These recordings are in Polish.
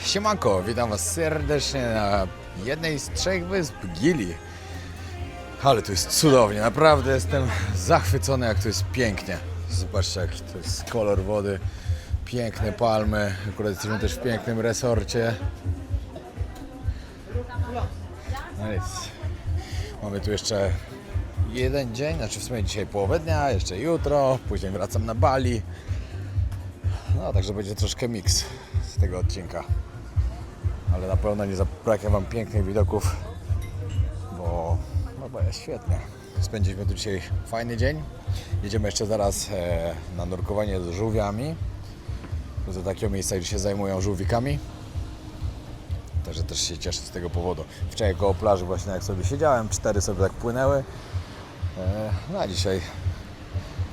Siemanko, witam Was serdecznie na jednej z 3 wysp Gili. Ale tu jest cudownie, naprawdę jestem zachwycony, jak tu jest pięknie. Zobaczcie, jak to jest kolor wody, piękne palmy, akurat jesteśmy też w pięknym resorcie. No nic, mamy tu jeszcze jeden dzień, znaczy w sumie dzisiaj połowę dnia, jeszcze jutro, później wracam na Bali. No, także będzie troszkę miks z tego odcinka. Ale na pewno nie zabraknie Wam pięknych widoków, bo jest świetnie. Spędziliśmy tu dzisiaj fajny dzień. Jedziemy jeszcze zaraz na nurkowanie z żółwiami. Do takiego miejsca, gdzie się zajmują żółwikami. Także też się cieszę z tego powodu. Wczoraj koło plaży właśnie jak sobie siedziałem, 4 sobie tak płynęły. No a dzisiaj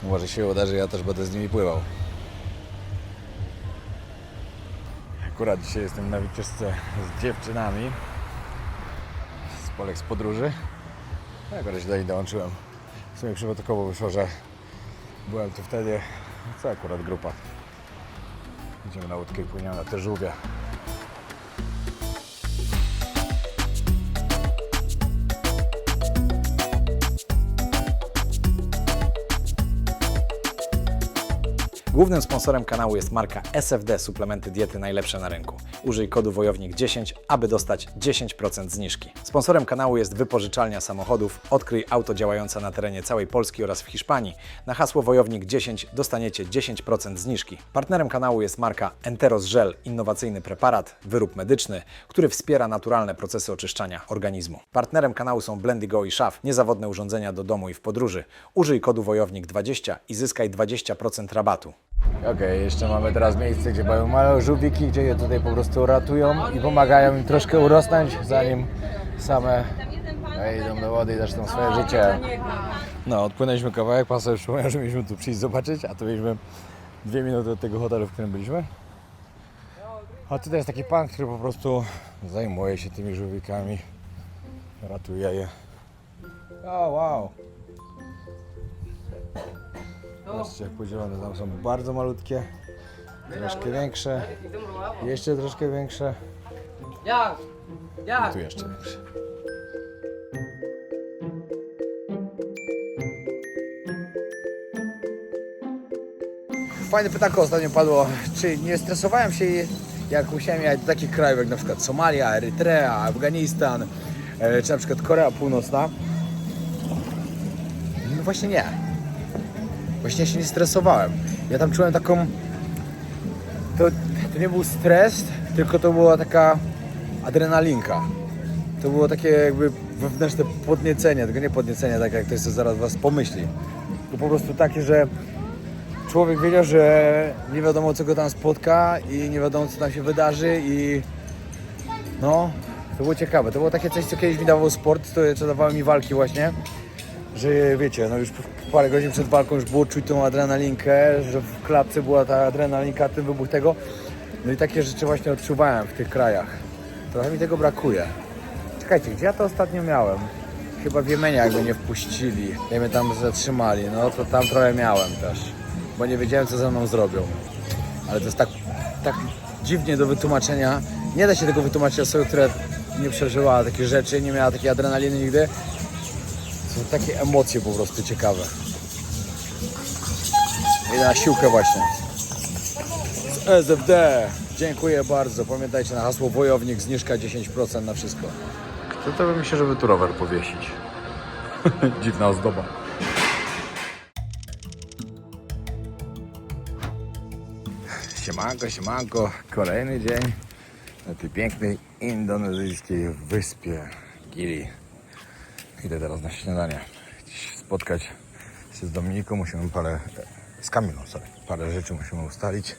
może się uda, że ja też będę z nimi pływał. Akurat dzisiaj jestem na wycieczce z dziewczynami z Polek z podróży. Ja akurat się do niej dołączyłem. W sumie przypadkowo wyszło, że byłem tu wtedy. Co akurat grupa. Idziemy na łódkę i płyniemy na te żółwie. Głównym sponsorem kanału jest marka SFD Suplementy Diety najlepsze na rynku. Użyj kodu WOJOWNIK10, aby dostać 10% zniżki. Sponsorem kanału jest wypożyczalnia samochodów. Odkryj auto działające na terenie całej Polski oraz w Hiszpanii. Na hasło WOJOWNIK10 dostaniecie 10% zniżki. Partnerem kanału jest marka Enteros Gel, innowacyjny preparat, wyrób medyczny, który wspiera naturalne procesy oczyszczania organizmu. Partnerem kanału są Blendigo i Szaf, niezawodne urządzenia do domu i w podróży. Użyj kodu WOJOWNIK20 i zyskaj 20% rabatu. Okej, jeszcze mamy teraz miejsce, gdzie mają małe żółwiki, gdzie je tutaj po prostu ratują i pomagają im troszkę urosnąć, zanim same idą do wody i zaczną swoje życie. No, odpłynęliśmy kawałek, pan sobie przypomniał, że mieliśmy tu przyjść zobaczyć, a tu mieliśmy 2 minuty od tego hotelu, w którym byliśmy. A tutaj jest taki pan, który po prostu zajmuje się tymi żółwikami, ratuje je. O, wow! Zobaczcie, jak podzielone, tam są bardzo malutkie, troszkę większe, jeszcze troszkę większe i tu jeszcze większe. Fajne pytanko ostatnio padło, czy nie stresowałem się, jak musiałem jechać do takich krajów jak na przykład Somalia, Erytrea, Afganistan, czy na przykład Korea Północna? No właśnie nie. Właśnie się nie stresowałem. Ja tam czułem taką... To nie był stres, tylko to była taka adrenalinka. To było takie jakby wewnętrzne podniecenie, tylko nie podniecenie tak jak to jest, co zaraz was pomyśli. To po prostu takie, że człowiek wiedział, że nie wiadomo co go tam spotka i nie wiadomo co tam się wydarzy i... No, to było ciekawe. To było takie coś, co kiedyś mi dawało sport, to co dawało mi walki właśnie. Że wiecie, no już parę godzin przed walką już było czuć tą adrenalinkę, że w klatce była ta adrenalinka, ten wybuch tego. No i takie rzeczy właśnie odczuwałem w tych krajach. Trochę mi tego brakuje. Czekajcie, gdzie ja to ostatnio miałem? Chyba w Jemenie, jak mnie nie wpuścili. Jak mnie tam zatrzymali, no to tam trochę miałem też. Bo nie wiedziałem, co ze mną zrobią. Ale to jest tak dziwnie do wytłumaczenia. Nie da się tego wytłumaczyć osobie, która nie przeżyła takich rzeczy, nie miała takiej adrenaliny nigdy. Są takie emocje po prostu ciekawe. Idę na siłkę właśnie. Z SFD. Dziękuję bardzo. Pamiętajcie na hasło Wojownik, zniżka 10% na wszystko. Kto to by mi się, żeby tu rower powiesić? Dziwna ozdoba. Siemanko, siemanko. Kolejny dzień na tej pięknej indonezyjskiej wyspie Gili. Idę teraz na śniadanie. Dziś spotkać się z Dominiką, musimy parę rzeczy musimy ustalić,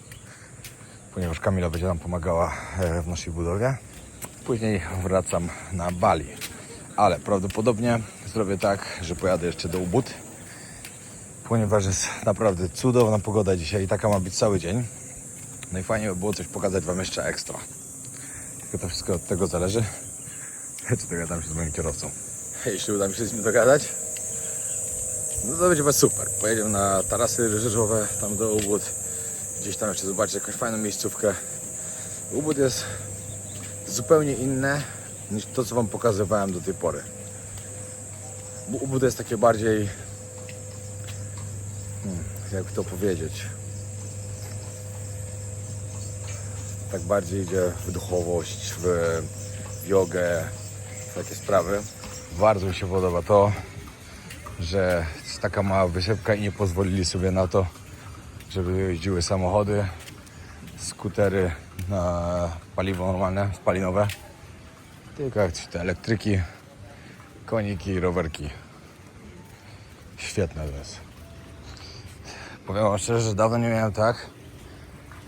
ponieważ Kamila będzie nam pomagała w naszej budowie. Później wracam na Bali, ale prawdopodobnie zrobię tak, że pojadę jeszcze do Ubud, ponieważ jest naprawdę cudowna pogoda dzisiaj i taka ma być cały dzień. No i fajnie by było coś pokazać Wam jeszcze ekstra. Tylko to wszystko od tego zależy, czy dogadam się z moim kierowcą. Jeśli uda mi się z nim dogadać, no to będzie super. Pojedziemy na tarasy ryżowe, tam do Ubud. Gdzieś tam jeszcze zobaczyć jakąś fajną miejscówkę. Ubud jest zupełnie inne niż to, co Wam pokazywałem do tej pory. Bo Ubud jest takie bardziej, jakby to powiedzieć, tak bardziej idzie w duchowość, w jogę, w takie sprawy. Bardzo mi się podoba to, że jest taka mała wysepka i nie pozwolili sobie na to, żeby jeździły samochody, skutery na paliwo normalne, spalinowe, tylko jak te elektryki, koniki i rowerki. Świetne to jest. Powiem wam szczerze, że dawno nie miałem tak,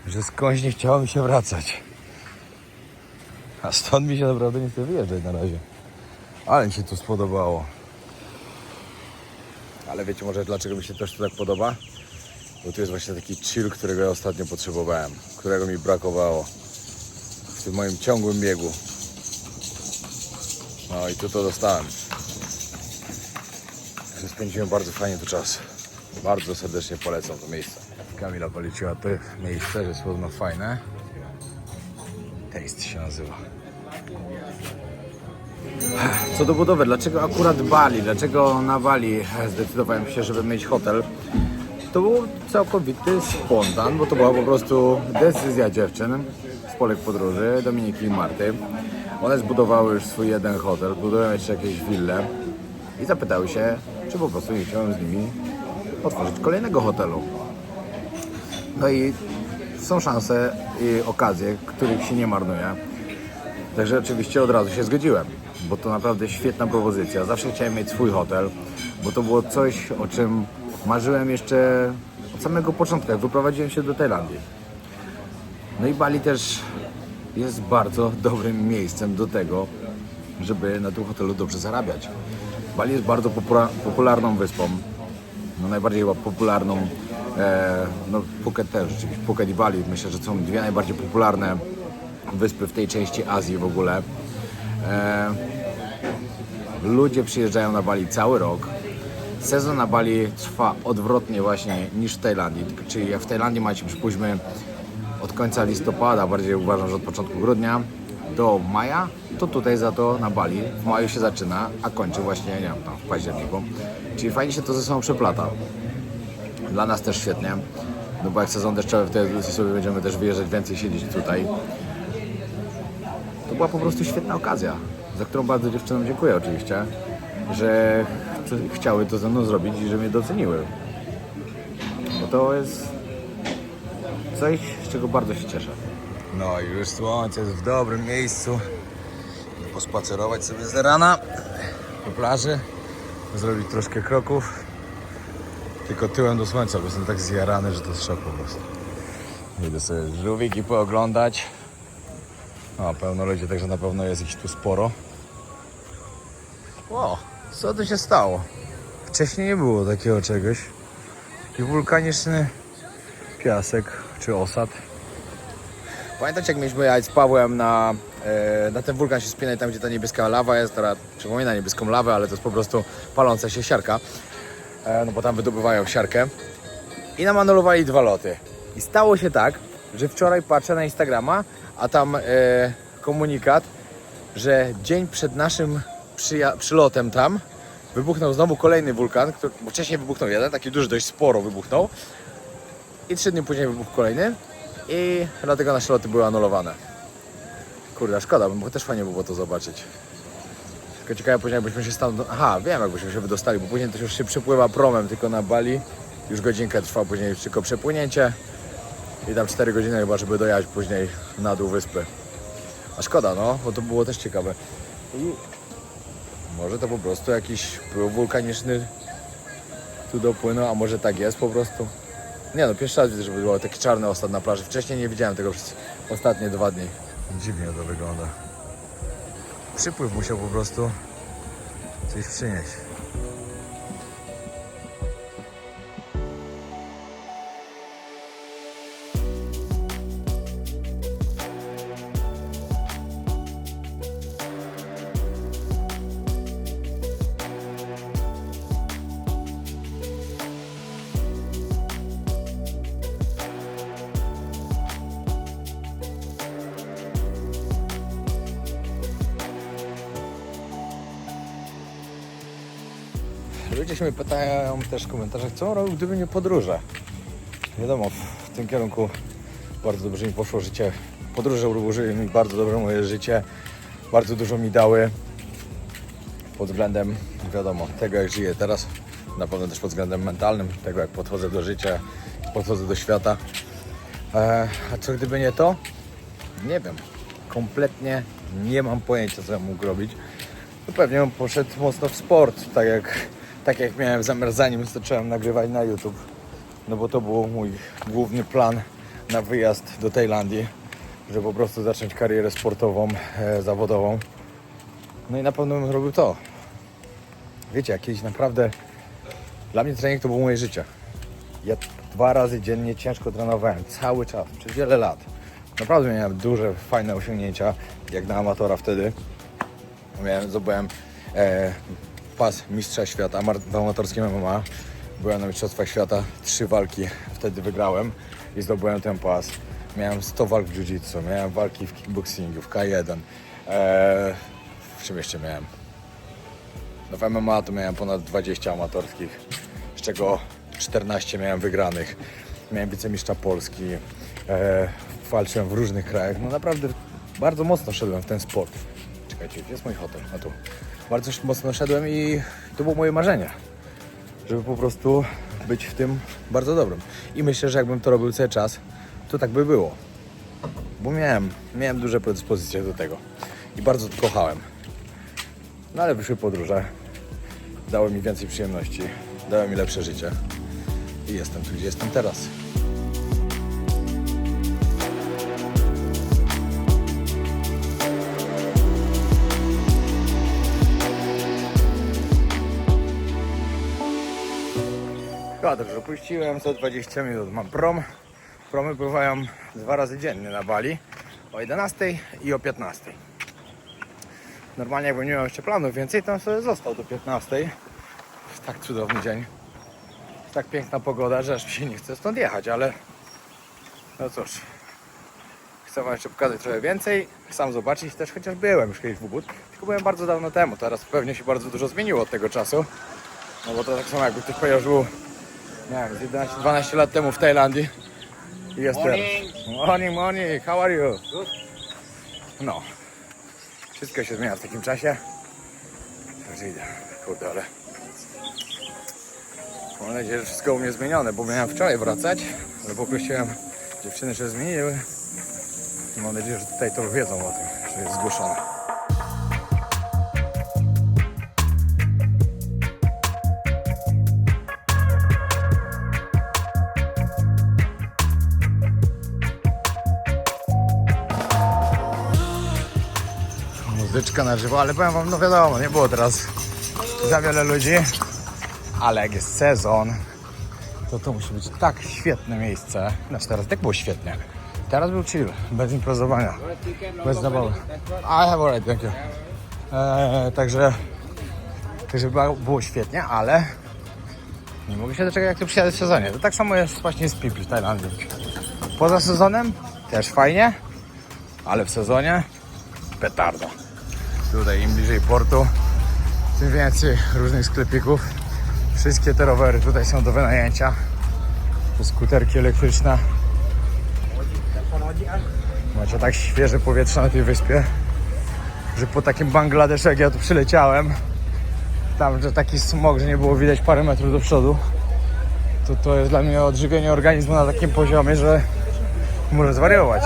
że skądś nie chciało mi się wracać. A stąd mi się naprawdę nie chce wyjeżdżać na razie. Ale mi się to spodobało. Ale wiecie może dlaczego mi się też to tak podoba? Bo tu jest właśnie taki chill, którego ja ostatnio potrzebowałem, którego mi brakowało w tym moim ciągłym biegu. No i tu to dostałem. Spędziłem bardzo fajnie tu czas. Bardzo serdecznie polecam to miejsce. Kamila poleciła to miejsce, że jest podobno fajne. Taste się nazywa. Co do budowy, dlaczego akurat Bali? Dlaczego na Bali zdecydowałem się, żeby mieć hotel? To był całkowity spontan, bo to była po prostu decyzja dziewczyn z Polek Podróży, Dominiki i Marty. One zbudowały już swój jeden hotel, budują jeszcze jakieś wille i zapytały się, czy po prostu nie chciałem z nimi otworzyć kolejnego hotelu. No i są szanse i okazje, których się nie marnuje. Także oczywiście od razu się zgodziłem, bo to naprawdę świetna propozycja. Zawsze chciałem mieć swój hotel, bo to było coś, o czym marzyłem jeszcze od samego początku, jak wyprowadziłem się do Tajlandii. No i Bali też jest bardzo dobrym miejscem do tego, żeby na tym hotelu dobrze zarabiać. Bali jest bardzo popularną wyspą. No najbardziej chyba popularną, no Phuket też rzeczywiście, Phuket i Bali. Myślę, że są dwie najbardziej popularne wyspy w tej części Azji w ogóle. Ludzie przyjeżdżają na Bali cały rok. Sezon na Bali trwa odwrotnie właśnie niż w Tajlandii. Czyli jak w Tajlandii macie, przypuśćmy, od końca listopada, bardziej uważam, że od początku grudnia do maja, to tutaj za to na Bali w maju się zaczyna, a kończy właśnie, nie wiem, tam w październiku. Czyli fajnie się to ze sobą przeplata. Dla nas też świetnie, no bo jak sezon deszczowy, wtedy sobie będziemy też wyjeżdżać, więcej siedzieć tutaj. To była po prostu świetna okazja, za którą bardzo dziewczynom dziękuję oczywiście, że chciały to ze mną zrobić i że mnie doceniły. Bo to jest coś, z czego bardzo się cieszę. No i już słońce jest w dobrym miejscu. Pospacerować sobie z rana po plaży, zrobić troszkę kroków. Tylko tyłem do słońca, bo jestem tak zjarany, że to jest szok po prostu. Idę sobie żółwiki pooglądać. O, pełno ludzi, także na pewno jest ich tu sporo. O, co tu się stało? Wcześniej nie było takiego czegoś. Taki wulkaniczny piasek czy osad. Pamiętacie, jak mieliśmy jechać z Pawłem na ten wulkan się wspinać, tam gdzie ta niebieska lawa jest, teraz przypomina niebieską lawę, ale to jest po prostu paląca się siarka. No bo tam wydobywają siarkę. I nam anulowali 2 loty. I stało się tak, że wczoraj patrzę na Instagrama, a tam komunikat, że dzień przed naszym przylotem tam wybuchnął znowu kolejny wulkan, bo wcześniej wybuchnął jeden, taki duży, dość sporo wybuchnął. I 3 dni później wybuchł kolejny. I dlatego nasze loty były anulowane. Kurde, szkoda, bo też fajnie było to zobaczyć. Tylko ciekawe później, jakbyśmy się stamtąd... Aha, wiem, jakbyśmy się wydostali, bo później to już się przepływa promem tylko na Bali. Już godzinkę trwa później tylko przepłynięcie. I tam 4 godziny chyba, żeby dojechać później na dół wyspy. A szkoda, no, bo to było też ciekawe. I może to po prostu jakiś pył wulkaniczny tu dopłynął, a może tak jest po prostu. Nie no, pierwszy raz widzę, żeby było taki czarny osad na plaży. Wcześniej nie widziałem tego przez ostatnie 2 dni. Dziwnie to wygląda. Przypływ musiał po prostu coś przynieść. Ludzie się mnie pytają też w komentarzach, co robił, gdyby nie podróże. Wiadomo, w tym kierunku bardzo dobrze mi poszło życie. Podróże ułożyły mi bardzo dobrze moje życie. Bardzo dużo mi dały pod względem, wiadomo, tego jak żyję teraz. Na pewno też pod względem mentalnym, tego jak podchodzę do życia, podchodzę do świata. A co gdyby nie to? Nie wiem. Kompletnie nie mam pojęcia, co ja mógł robić. No pewnie bym poszedł mocno w sport, tak jak miałem zamiar, zanim zacząłem nagrywać na YouTube. No bo to był mój główny plan na wyjazd do Tajlandii, żeby po prostu zacząć karierę sportową, zawodową. No i na pewno bym robił to. Wiecie, jakieś naprawdę... Dla mnie trening to było moje życie. Ja 2 razy dziennie ciężko trenowałem, cały czas, przez wiele lat. Naprawdę miałem duże, fajne osiągnięcia, jak na amatora wtedy. Zdobyłem pas mistrza świata w amatorskim MMA. Byłem na mistrzostwach świata, 3 walki wtedy wygrałem i zdobyłem ten pas. Miałem 100 walk w jiu-jitsu, miałem walki w kickboxingu, w K1. W czym jeszcze miałem? No w MMA to miałem ponad 20 amatorskich, z czego 14 miałem wygranych. Miałem wicemistrza Polski, walczyłem w różnych krajach. No naprawdę bardzo mocno szedłem w ten sport. Czekajcie, gdzie jest mój hotel? A tu. Bardzo mocno szedłem i to było moje marzenie, żeby po prostu być w tym bardzo dobrym. I myślę, że jakbym to robił cały czas, to tak by było. Bo miałem duże predyspozycje do tego i bardzo to kochałem. No ale wyszły podróże, dały mi więcej przyjemności, dały mi lepsze życie i jestem tu, gdzie jestem teraz. Kadr, że puściłem co 20 minut, mam prom. Promy pływają 2 razy dziennie na Bali, o 11 i o 15. Normalnie jakbym nie miał jeszcze planów więcej, to sobie został do 15. Jest tak cudowny dzień. Jest tak piękna pogoda, że aż mi się nie chce stąd jechać, ale no cóż. Chcę wam jeszcze pokazać trochę więcej, sam zobaczyć też, chociaż byłem już kiedyś w Ubud, tylko byłem bardzo dawno temu. Teraz pewnie się bardzo dużo zmieniło od tego czasu. No bo to tak samo jakby ktoś powiedział, że był, nie wiem, 11-12 lat temu w Tajlandii. I jest teraz. Morning, how are you? No. Wszystko się zmienia w takim czasie. Także idę, kurde, ale mam nadzieję, że wszystko u mnie zmienione, bo miałem wczoraj wracać, ale poprosiłem dziewczyny, żeby zmieniły. I mam nadzieję, że tutaj to wiedzą o tym, że jest zgłoszone. Muzyczka na żywo, ale powiem wam, no wiadomo, nie było teraz za wiele ludzi, ale jak jest sezon, to musi być tak świetne miejsce. Znaczy teraz tak było świetnie. Teraz był chill, bez improzowania, bez zabawy. I have alright, thank you. Także było świetnie, ale nie mogę się doczekać, jak to przyjadę w sezonie. To tak samo jest właśnie z Pipi w Tajlandii. Poza sezonem też fajnie, ale w sezonie petarda. Tutaj im bliżej portu, tym więcej różnych sklepików. Wszystkie te rowery tutaj są do wynajęcia. To skuterki elektryczne. Macie tak świeże powietrze na tej wyspie, że po takim Bangladeszu, jak ja tu przyleciałem, tam, że taki smog, że nie było widać parę metrów do przodu, to jest dla mnie odżywienie organizmu na takim poziomie, że muszę zwariować.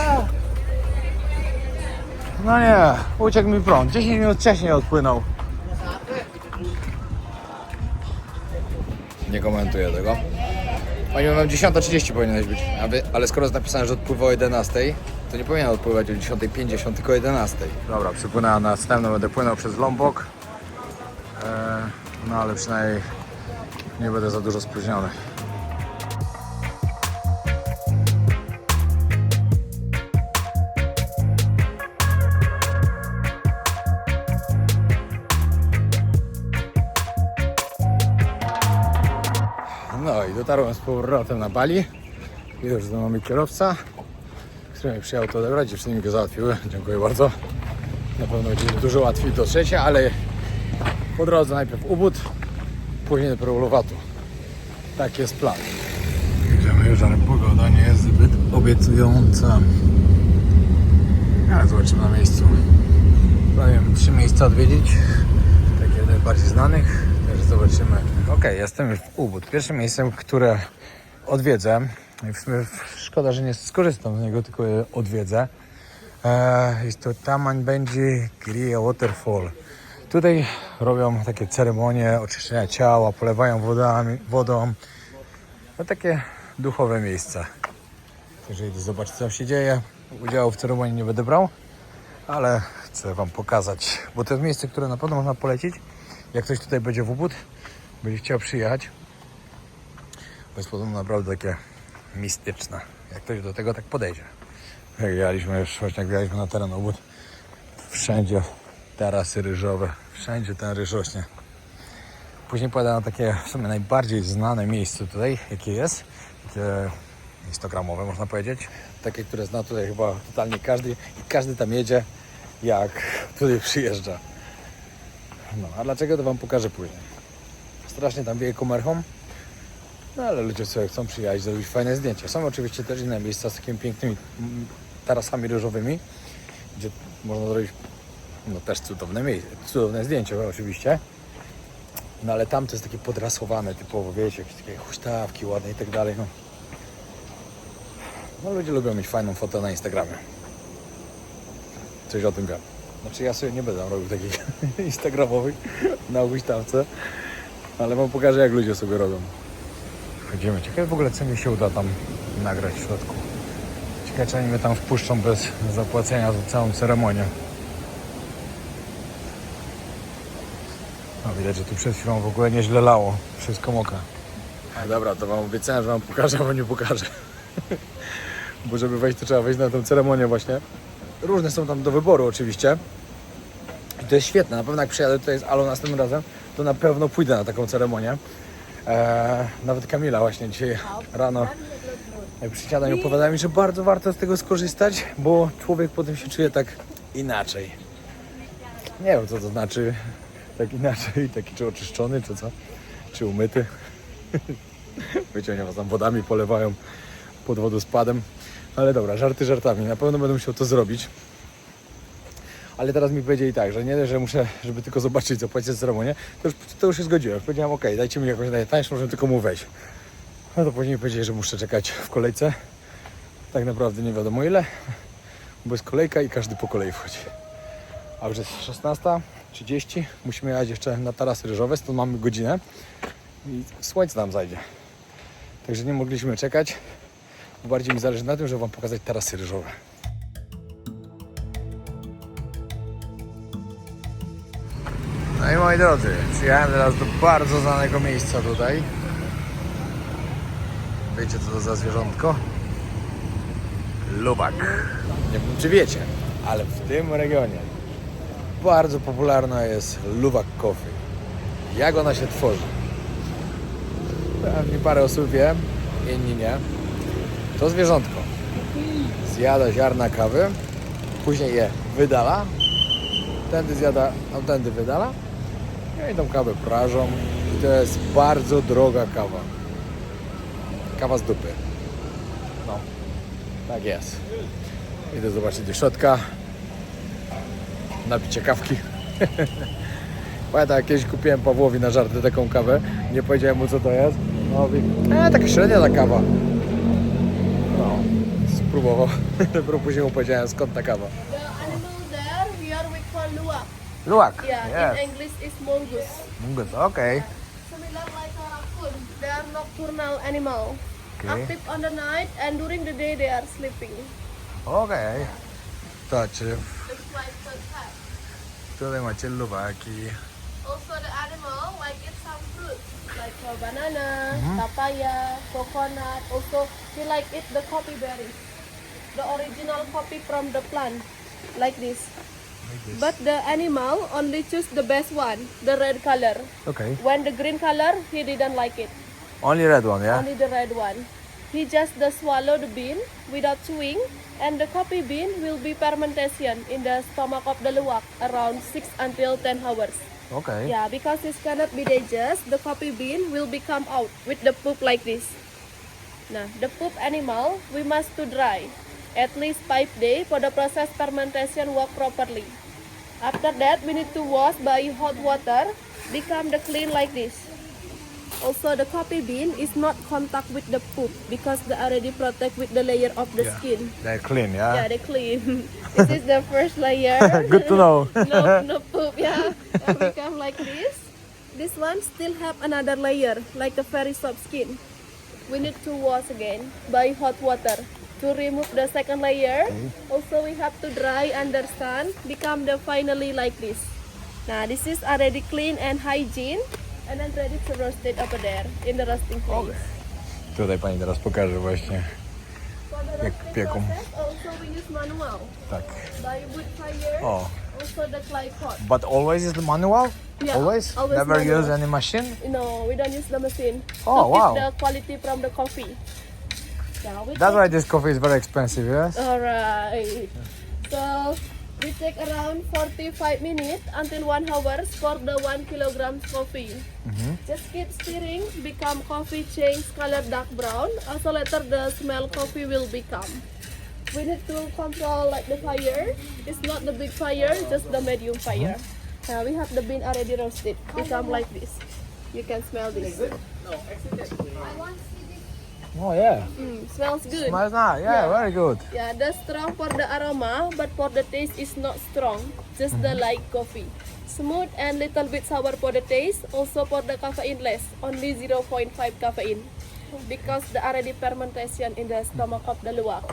No nie, uciekł mi prąd. 10 minut wcześniej odpłynął. Nie komentuję tego. Oni mówią, 10:30 powinieneś być. Ale skoro jest napisane, że odpływa o 11, to nie powinien odpływać o 10:50, tylko o 11. Dobra, przypłynąłem na następną, będę płynął przez Lombok. No ale przynajmniej nie będę za dużo spóźniony. No i dotarłem z powrotem na Bali. Widzę, że mamy kierowca, który mi przyjechał to odebrać. Dziewczyny mi go załatwiły. Dziękuję bardzo. Na pewno będzie dużo łatwiej dotrzeć, ale po drodze najpierw Ubud, później dopiero Uluwatu. Tak jest plan. Idziemy już, ale pogoda nie jest zbyt obiecująca. Ale zobaczymy na miejscu. Planujemy 3 miejsca odwiedzić. Takie najbardziej znanych. Też zobaczymy. Ok, jestem już w Ubud. Pierwszym miejscem, które odwiedzę. I w sumie szkoda, że nie skorzystam z niego, tylko je odwiedzę. Jest to Taman Benji Griya Waterfall. Tutaj robią takie ceremonie oczyszczenia ciała, polewają wodą. No takie duchowe miejsca. Także idę zobaczyć, co tam się dzieje. Udziału w ceremonii nie będę brał, ale chcę wam pokazać, bo to jest miejsce, które na pewno można polecić. Jak ktoś tutaj będzie w Ubud, będzie chciał przyjechać, bo jest podobno naprawdę takie mistyczne, jak ktoś do tego tak podejdzie. Jak jechaliśmy już, właśnie jak jechaliśmy na teren Ubud, wszędzie tarasy ryżowe, wszędzie ten ryż rośnie. Później pojadę na takie w sumie najbardziej znane miejsce tutaj, jakie jest, takie instagramowe można powiedzieć. Takie, które zna tutaj chyba totalnie każdy i każdy tam jedzie, jak tutaj przyjeżdża. No, a dlaczego, to wam pokażę później. Strasznie tam wieje komerchą, no ale ludzie sobie chcą przyjechać, zrobić fajne zdjęcia. Są oczywiście też inne miejsca z takimi pięknymi tarasami ryżowymi, gdzie można zrobić no też cudowne zdjęcia oczywiście. No ale tam to jest takie podrasowane typowo, wiecie, jakieś takie huśtawki ładne i tak dalej. No ludzie lubią mieć fajną fotę na Instagramie. Coś o tym wiem. Znaczy ja sobie nie będę robił takich instagramowych na huśtawce, ale wam pokażę, jak ludzie sobie robią. Chodzimy. Ciekawe w ogóle, co mi się uda tam nagrać w środku. Ciekawe, czy oni mnie tam wpuszczą bez zapłacenia za całą ceremonię. No widać, że tu przed chwilą w ogóle nieźle lało. Wszystko mokre. Dobra, to wam obiecałem, że wam pokażę, a wam nie pokażę. Bo żeby wejść, to trzeba wejść na tę ceremonię właśnie. Różne są tam do wyboru oczywiście. I to jest świetne. Na pewno jak przyjadę tutaj z Alą następnym razem, to na pewno pójdę na taką ceremonię. Nawet Kamila właśnie dzisiaj rano przy śniadaniu opowiadała mi, że bardzo warto z tego skorzystać, bo człowiek potem się czuje tak inaczej. Nie wiem, co to znaczy tak inaczej, taki czy oczyszczony, czy co? Czy umyty. Wiecie, oni was tam wodami polewają pod wodospadem. Ale dobra, żarty żartami. Na pewno będę musiał to zrobić. Ale teraz mi powiedzieli tak, że nie, że muszę, żeby tylko zobaczyć, zapłacić za ceremonię, to już się zgodziłem. Powiedziałem, ok, dajcie mi jakąś najtańszą, żeby tylko mu wejść. No to później powiedzieli, że muszę czekać w kolejce. Tak naprawdę nie wiadomo ile, bo jest kolejka i każdy po kolei wchodzi. A już jest 16:30, musimy jechać jeszcze na tarasy ryżowe, stąd mamy godzinę i słońce nam zajdzie. Także nie mogliśmy czekać, bo bardziej mi zależy na tym, żeby wam pokazać tarasy ryżowe. No i moi drodzy, przyjechałem teraz do bardzo znanego miejsca tutaj. Wiecie, co to za zwierzątko? Luwak. Nie wiem, czy wiecie, ale w tym regionie bardzo popularna jest luwak coffee. Jak ona się tworzy? Pewnie parę osób wie, inni nie. To zwierzątko zjada ziarna kawy, później je wydala, tędy zjada, a tędy wydala. I tą kawę prażą. I to jest bardzo droga kawa. Kawa z dupy. No, tak jest. Idę zobaczyć do środka. Napić się kawki. Pamiętam, jak kiedyś kupiłem Pawłowi na żarty taką kawę. Nie powiedziałem mu, co to jest. No, mówi, taka średnia ta kawa. No, spróbował. Dopiero później mu powiedziałem, skąd ta kawa. The animal there, we call luwak. Luwak. Yeah, in English it's mongoose. Mongoose, okay. Similar like a raccoon. They are nocturnal animal. Okay. Active on the night and during the day they are sleeping. Okej. Znaczy, It's like the cat. tutaj macie luwaki. Also the animal like eat some fruits like banana, papaya, coconut. Also he like eat the coffee berries. The original coffee from the plant. Like this. But the animal only choose the best one, the red color. Okay. When the green color, he didn't like it. Only red one, yeah? Only the red one. He just swallow the bean without chewing, and the coffee bean will be fermentation in the stomach of the luwak around 6 until 10 hours. Okay. Yeah, because it cannot be digested, the coffee bean will become out with the poop like this. Now, the poop animal we must to dry at least 5 days for the process fermentation work properly. After that, we need to wash by hot water, become the clean like this. Also, the coffee bean is not contact with the poop because they already protect with the layer of the skin. They're clean, yeah? Yeah, they clean. This is the first layer. Good to know. No poop, yeah. And become like this. This one still have another layer, like a very soft skin. We need to wash again by hot water to remove the second layer. Also, we have to dry under sun, become the finally like this. Now, this is already clean and hygiene, and then ready to roast it over there in the roasting place. Tutaj pani teraz pokaże właśnie. For the Jak roasting pieką. process, also we use manual Tak. by wood fire. O. Also the clay pot. But always is the manual? Yeah, Always? always Never manual. use any machine? No, we don't use the machine. Oh, to wow. keep the quality from the coffee. Yeah, we That's take- why this coffee is very expensive, yes? Alright. So we take around 45 minutes until 1 hour for the 1 kilogram coffee. Just keep stirring, become coffee change color dark brown. Also later the smell coffee will become. We need to control like the fire. It's not the big fire, just the medium fire. Now we have the bean already roasted. Become like this. You can smell this. Oh yeah. Smells good. Smells nice. Yeah, Yeah. very good. Yeah, that's strong for the aroma, but for the taste is not strong. Just the light coffee. Smooth and little bit sour for the taste. Also for the caffeine less, only 0.5 caffeine. Because the already fermentation in the stomach of the luwak.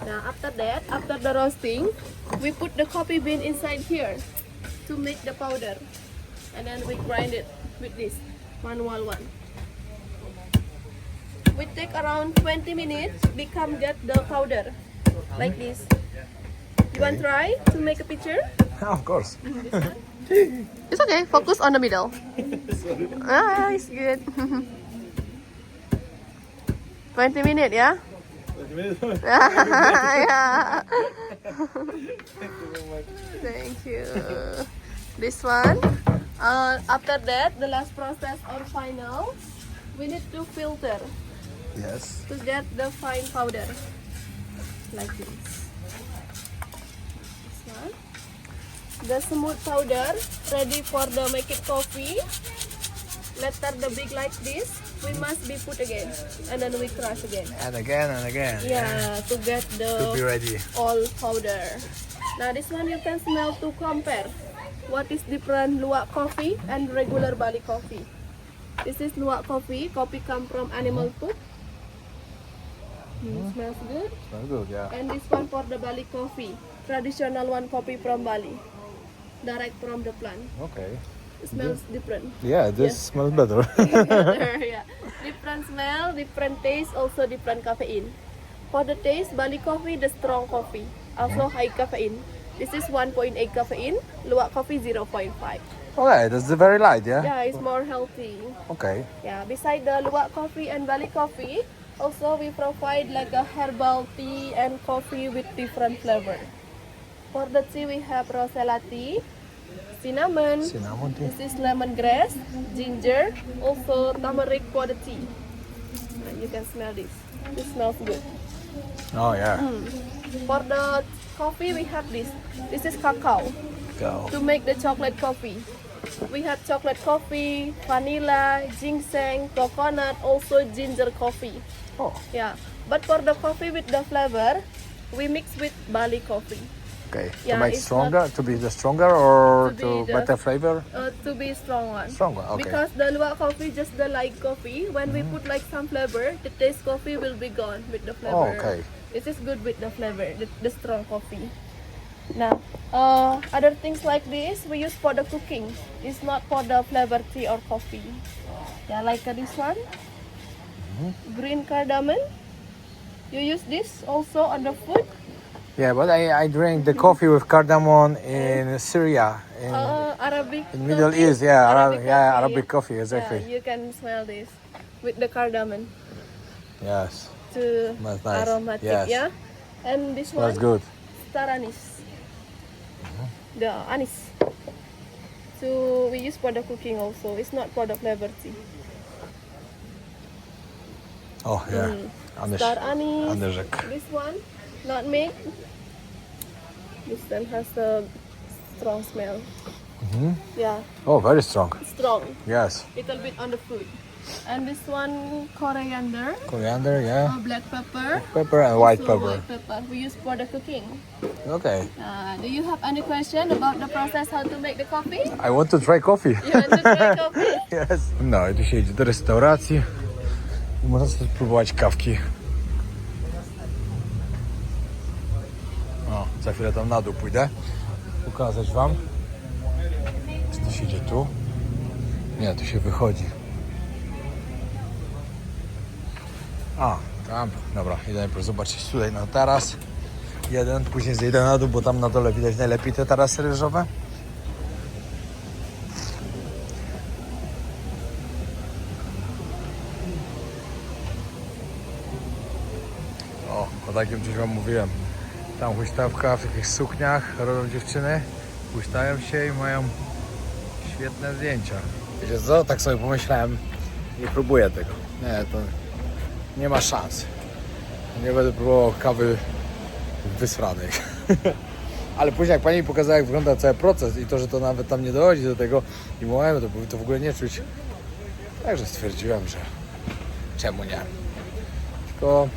Now after that, after the roasting, we put the coffee bean inside here to make the powder. And then we grind it with this manual one. We take around 20 minutes, become get the powder like this. You want try to make a picture? Of course. It's okay, focus on the middle. Ah, it's good. 20 minutes, yeah? 20 minutes? Yeah. Thank you. This one. After that, the last process or final, we need to filter Yes. to get the fine powder. Like this. This one. The smooth powder ready for the make it coffee. Later the big like this, we must be put again, and then we crush again. And again and again. Yeah, to get To be the ready. all powder. Now this one you can smell to compare. What is different luwak coffee and regular Bali coffee? This is luwak coffee. Coffee come from animal poop. Smells good. Smells good, yeah. And this one for the Bali coffee, traditional one coffee from Bali, direct from the plant. Okay. It smells different. Yeah, this smells better. Yeah. Different smell, different taste, also different caffeine. For the taste, Bali coffee, the strong coffee, also high caffeine. This is 1.8 caffeine, luwak coffee 0.5. Okay, that's very light, yeah? Yeah, it's more healthy. Okay. Yeah, beside the luwak coffee and Bali coffee, also we provide like a herbal tea and coffee with different flavor. For the tea, we have rosella tea, cinnamon, Cinnamon tea. this is lemongrass, ginger, also turmeric for the tea. And you can smell this. This smells good. Oh yeah. For the coffee, we have this. This is cacao Go. to make the chocolate coffee. We have chocolate coffee, vanilla, ginseng, coconut, also ginger coffee. Oh, Yeah, but for the coffee with the flavor, we mix with Bali coffee okay. Yeah, to make it's stronger, to be the stronger or To be to the- better flavor? to be strong one. Stronger, okay. Because the luwak coffee, just the light coffee, when we put like some flavor, the taste coffee will be gone with the flavor. Oh, okay. This is good with the flavor, the strong coffee. Now, other things like this we use for the cooking. It's not for the flavor tea or coffee. Yeah, like this one, green cardamom. You use this also on the food. Yeah, but I drink the coffee with cardamom in Syria, Arabic. in Middle coffee. East. Yeah, Arabic coffee, Arabic coffee, exactly. Yeah, you can smell this with the cardamom Yes, to Smells nice. aromatic. Yes. Yeah, and this smells one good. star anise. The anise. we use for the cooking also. It's not for the flavor tea. Oh, yeah. Star anise. Anyżyk. This one, nutmeg. This one has a strong smell. Yeah, Oh, very strong. strong. Yes. Little bit on the food. And this one, coriander, Coriander, yeah. black pepper, Pepper and white also pepper. white pepper. We use for the cooking. Okay. Do you have any question about the process how to make the coffee? I want to try coffee. You want to try coffee? Yes. No i tu się idzie do restauracji i można sobie spróbować kawki. O, za chwilę tam na dół pójdę. Pokazać wam. Czy to się idzie tu? Nie, tu się wychodzi. A, tam. Dobra, idę najpierw zobaczyć tutaj na taras. Jeden, później zejdę na dół, bo tam na dole widać najlepiej te tarasy ryżowe. O takim coś wam mówiłem. Tam huśtawka w takich sukniach, robią dziewczyny, huśtają się i mają świetne zdjęcia. Wiecie co, tak sobie pomyślałem, nie próbuję tego. Nie, to nie ma szans. Nie będę próbował kawy wysranej. Ale później jak pani mi pokazała, jak wygląda cały proces i to, że to nawet tam nie dochodzi do tego i mówiłem, to w ogóle nie czuć. Także stwierdziłem, że czemu nie. Tylko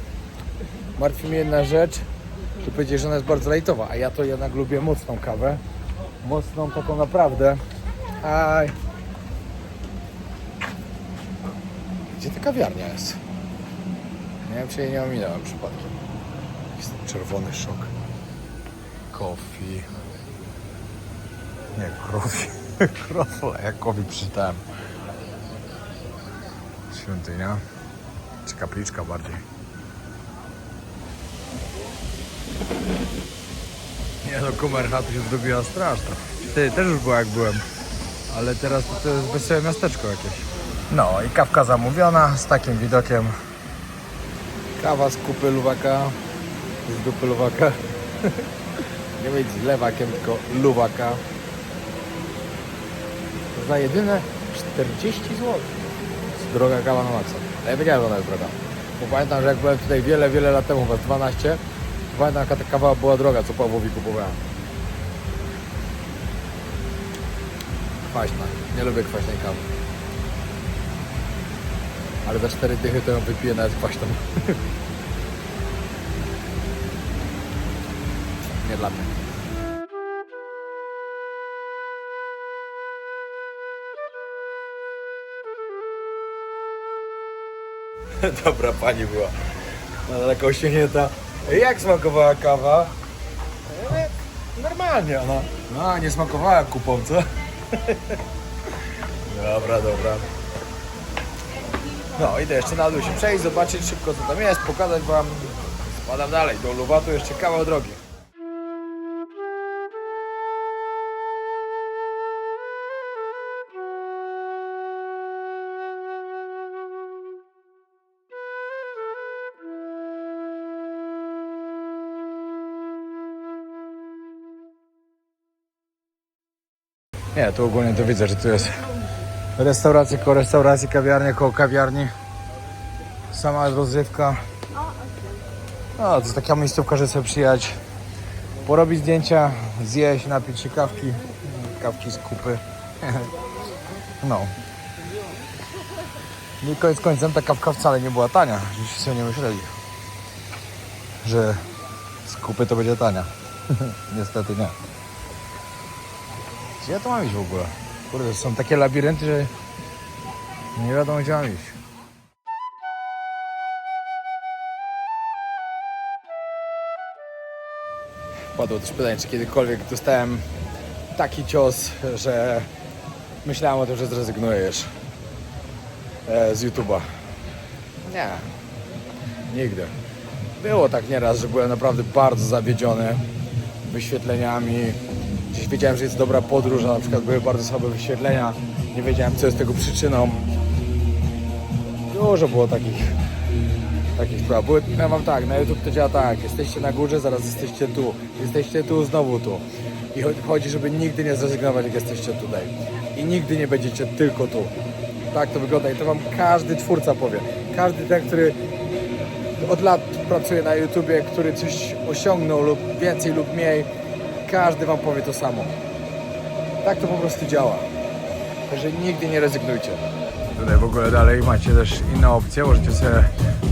martwi mnie jedna rzecz, że powiedzieć, że ona jest bardzo lajtowa, a ja to jednak lubię mocną kawę. Mocną taką naprawdę. Aj. Gdzie ta kawiarnia jest? Nie wiem, czy jej nie ominąłem przypadkiem. Jest czerwony szok. Coffee. Nie, krowi. Krofle, jak coffee przeczytałem. Świątynia. Czy kapliczka bardziej. Nie no, Kumercha tu się zrobiła straszna. Wtedy też już była jak byłem. Ale teraz to jest wesołe miasteczko jakieś. No i kawka zamówiona z takim widokiem. Kawa z kupy luwaka. Z dupy luwaka. Nie być z lewakiem, tylko luwaka. Za jedyne 40 zł. Jest droga kawa na maksa. Ale ja wiedziałem, że ona jest droga. Bo pamiętam, że jak byłem tutaj wiele lat temu, chyba 12, pamiętam, jaka ta kawa była droga, co Pawłowi kupowałem. Kwaśna. Nie lubię kwaśnej kawy. Ale za 4 dychy to ją wypiję nawet kwaśną. Nie dla mnie. Dobra pani była. Ona taka uśmiechnięta. Jak smakowała kawa? Normalnie ona. No, nie smakowała kupą, co? Dobra. No, idę jeszcze na dół się przejść, zobaczyć szybko co tam jest, pokazać wam. Spadam dalej, do Luwatu jeszcze kawał drogi. Nie, tu ogólnie to widzę, że tu jest restauracja koło restauracji, kawiarnia koło kawiarni. Sama rozrywka. No, to jest taka miejscówka, że sobie przyjechać, porobić zdjęcia, zjeść, napić się kawki. Kawki z kupy. No. I koniec końcem ta kawka wcale nie była tania. Żeście sobie nie myśleli, że z kupy to będzie tania. Niestety nie. Gdzie ja to mam iść w ogóle? Kurde, są takie labirynty, że nie wiadomo gdzie mam iść. Padło też pytanie, czy kiedykolwiek dostałem taki cios, że myślałem o tym, że zrezygnujesz z YouTube'a. Nie, nigdy. Było tak nieraz, że byłem naprawdę bardzo zawiedziony wyświetleniami. Gdzieś wiedziałem, że jest dobra podróż, a na przykład były bardzo słabe wyświetlenia. Nie wiedziałem, co jest tego przyczyną. Dużo było takich spraw. Ja mam tak, na YouTube to działa tak. Jesteście na górze, zaraz jesteście tu. Jesteście tu, znowu tu. I chodzi, żeby nigdy nie zrezygnować, jak jesteście tutaj. I nigdy nie będziecie tylko tu. Tak to wygląda i to wam każdy twórca powie. Każdy ten, który od lat pracuje na YouTubie, który coś osiągnął lub więcej lub mniej, każdy wam powie to samo. Tak to po prostu działa. Także nigdy nie rezygnujcie. Tutaj w ogóle dalej macie też inne opcje. Możecie sobie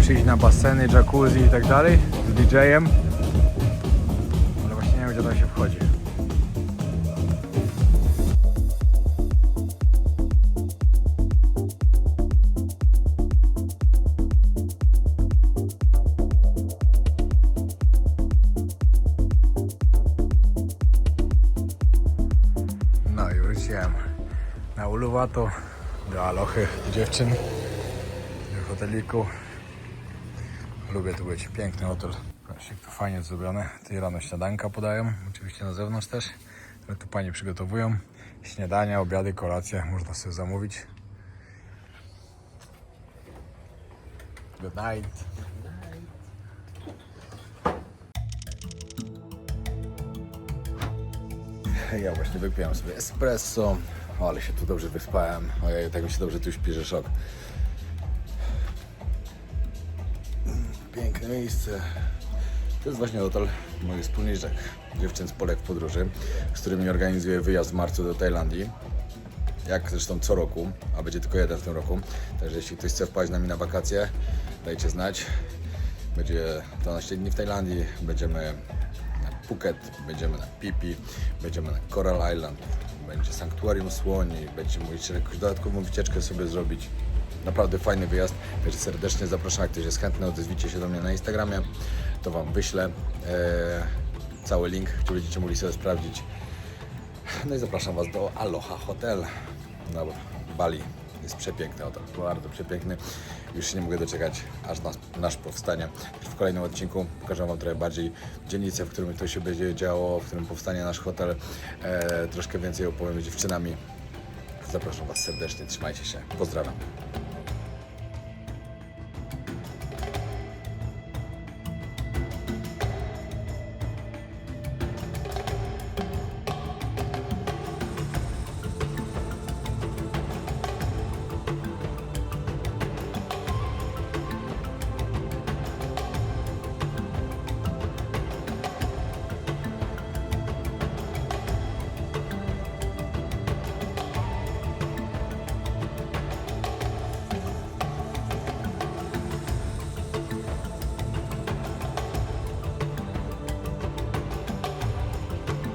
przyjść na baseny, jacuzzi i tak dalej z DJ-em. Ale właśnie nie wiem, gdzie tam się wchodzi. No i wróciłem na Uluwatu do Alochy dziewczyn, do hoteliku. Lubię tu być, piękny hotel. Patrzcie, jak to fajnie zrobione. Tutaj rano śniadanka podają, oczywiście na zewnątrz też, ale tu panie przygotowują śniadania, obiady, kolacje, można sobie zamówić. Good night. Ja właśnie wypiłem sobie espresso, ale się tu dobrze wyspałem. Ojej, tak mi się dobrze tu śpi, że szok. Piękne miejsce. To jest właśnie hotel moich wspólniczek, dziewczyn z Polek w podróży, z którymi organizuję wyjazd w marcu do Tajlandii. Jak zresztą co roku, a będzie tylko jeden w tym roku. Także jeśli ktoś chce wpaść z nami na wakacje, dajcie znać. Będzie 12 dni w Tajlandii, będziemy na Phuket, będziemy na Phi Phi, będziemy na Coral Island, będzie sanktuarium słoni, będziemy musieli jakąś dodatkową wycieczkę sobie zrobić. Naprawdę fajny wyjazd, także serdecznie zapraszam, jak ktoś jest chętny, odezwijcie się do mnie na Instagramie, to wam wyślę cały link, który będziecie mogli sobie sprawdzić. No i zapraszam was do Aloha Hotel na Bali. Jest przepiękny hotel, bardzo przepiękny. Już się nie mogę doczekać, aż nasz powstanie. W kolejnym odcinku pokażę wam trochę bardziej dzielnicę, w którym to się będzie działo, w którym powstanie nasz hotel. Troszkę więcej opowiem z dziewczynami. Zapraszam was serdecznie, trzymajcie się, pozdrawiam.